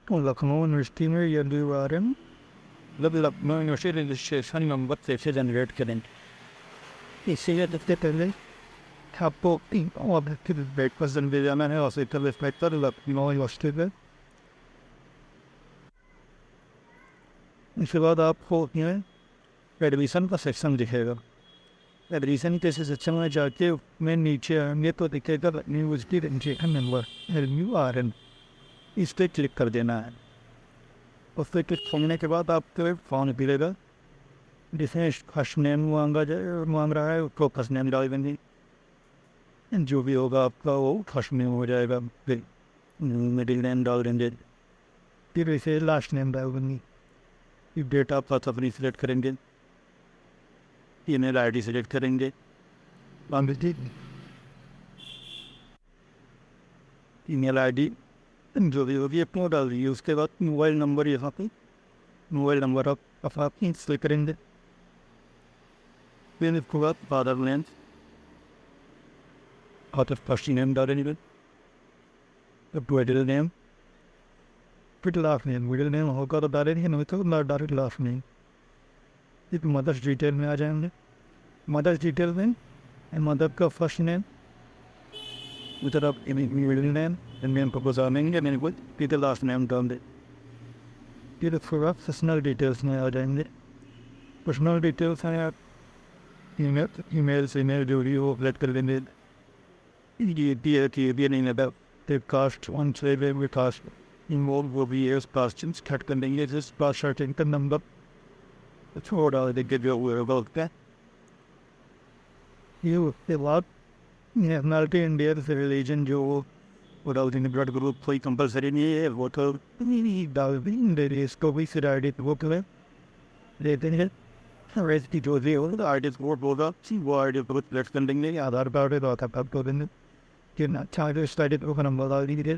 Lucknow university में LURN मतलब Lucknow university registration number कैसे जनरेट करें। इसीलिए सबसे पहले आपको ब्रेकफास्ट दे जाना है हॉस्पिटल इंस्पेक्टर लखनऊ यूनिवर्सिटी पे। इसके बाद आपको उसमें एडमिशन का सेक्शन दिखेगा। एडमिशन के सेक्शन में जाके मैं नीचे आएंगे तो दिखेगा यूनिवर्सिटी रजिस्ट्रेशन नंबर LURN, इस पर क्लिक कर देना है। उस पर क्लिक करने के बाद आपको एक फॉर्म मिलेगा जिसमें फर्स्ट नेम मांग रहा है, उसको फर्स्ट नेम डाल देंगे। जो भी होगा आपका वो फर्स्ट नेम हो जाएगा, फिर मिडिल नेम डाल देंगे, फिर इसे लास्ट नेम डाल देंगे। फिर डेट ऑफ बर्थ अपनी सिलेक्ट करेंगे, ईमेल ID सिलेक्ट करेंगे, ईमेल ID जो भी होगी अपना डाल दीजिए। उसके बाद मोबाइल नंबर यहाँ पे मोबाइल नंबर आप सिलेक्ट करेंगे। फिर इसके बाद फादर नेम और फर्स्ट नेम डालेंगे, मिडिल नेम, फिर लास्ट नेम। मिडिल नेम होगा तो डालेंगे, नहीं तो डायरेक्ट लास्ट नेम। फिर मदर्स डिटेल में आ जाएंगे। मदर्स डिटेल में मदर का फर्स्ट नेम, उधर आप मिडिल नेम नेम को गुजारेंगे, मैंने कुछ फिर लास्ट नेम डाल दे। फिर उसके बाद पर्सनल डिटेल्स में आ जाएंगे। पर्सनल डिटेल्स हैं आप ईमेल से ईमेल जो भी हो सेलेक्ट कर लेंगे। ये नहीं लगा फिर कास्ट वन से वे कास्ट इन्वॉल्व वो भी है, उस कास्ट कट कर देंगे। जिस कास्ट सर्टिन का नंबर छोड़ डाल देंगे जो होता है। ये उसके बाद नेशनलिटी इंडिया से रिलीजन जो वो डाल देंगे। ब्लड ग्रुप कोई कंपलसरी नहीं है, वो तो डाल देंगे। इसको भी फिर ID वो करें देते हैं। वैसे जो भी हो ID वो होगा वो ID को सेलेक्ट कर देंगे। आधार कार्ड है तो आधार कार्ड कर देंगे। कि अच्छा तो स्टार्ट को नंबर डाल दीजिए,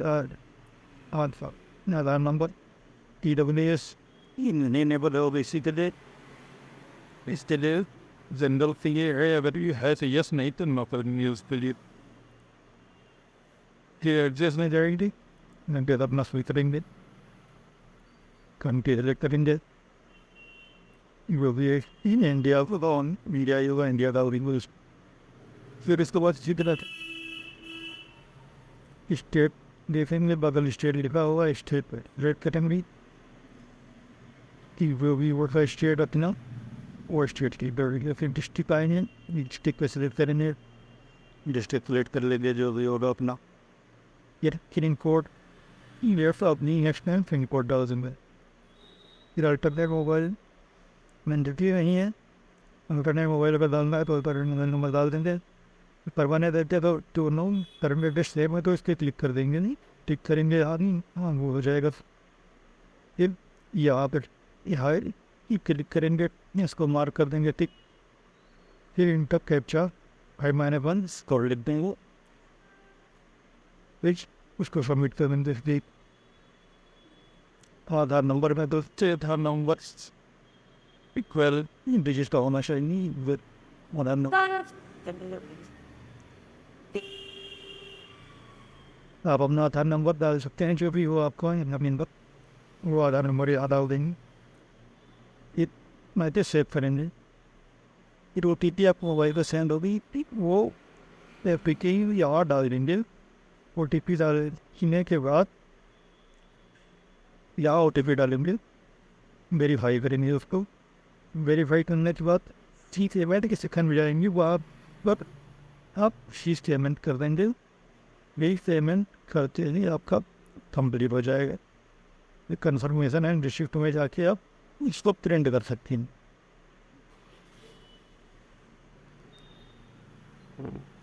आधार नंबर TWS नेबल हो बेसिकली। इसके लिए जनरल फी है, अगर ये है तो यस, नहीं तो नो कर न्यूज़ के लिए। फिर एड्रेस में जाएंगे, फिर अपना स्विच करेंगे, कंट्री सेलेक्ट करेंगे। वो भी इंडिया को ऑन मीडिया होगा, इंडिया का इंग्लिश। फिर इसके बाद सीधा स्टेट देखेंगे, बगल स्टेट लिखा हुआ स्टेट पर सेलेक्ट करेंगे कि वो भी वो स्टेट अपना और स्टेट की। फिर डिस्ट्रिक्ट आएंगे, डिस्ट्रिक्ट पे सेलेक्ट करेंगे, डिस्ट्रिक्ट सेलेक्ट कर लेंगे जो भी होगा अपना। ये पिन कोड ये अपनी नेशनल पिन कोड डाल देंगे। फिर अल्टरनेट मोबाइल मैंडेटरी नहीं है, अल्टरनेट मोबाइल पर डालना है तो अल्टरनेट नंबर डाल देंगे। परवाने देते तो दोनों टर्म सेम है तो इसके क्लिक कर देंगे, नहीं टिक करेंगे हाँ वो हो जाएगा। फिर यहाँ पर यहाँ क्लिक करेंगे, इसको मार्क कर देंगे टिक। फिर इंटर कैप्चा 5-1 स्कोर लिख देंगे, फिर उसको सबमिट कर देंगे। फिर आधार नंबर में तो आधार नंबर इक्वल डिजिट का होना चाहिए। आप अपना आधार नंबर डाल सकते हैं, जो भी हो आपको नंबर वो आधार नंबर याद डाल देंगे। मैं तो सेव करेंगे। फिर OTP आपको मोबाइल पर सेंड होगी, वो एप्लीके यहाँ डाल देंगे। OTP डालने के बाद यहाँ OTP डालेंगे, वेरीफाई करेंगे उसको। वेरीफाई करने के बाद ठीक पेमेंट के सेक्शन में जाएंगे, वो आप फीस पेमेंट कर देंगे। यही पेमेंट करते ही आपका कंप्लीट हो जाएगा। कंफर्मेशन एंड रिसिप्ट में जाके आप इसको प्रिंट कर सकते हैं।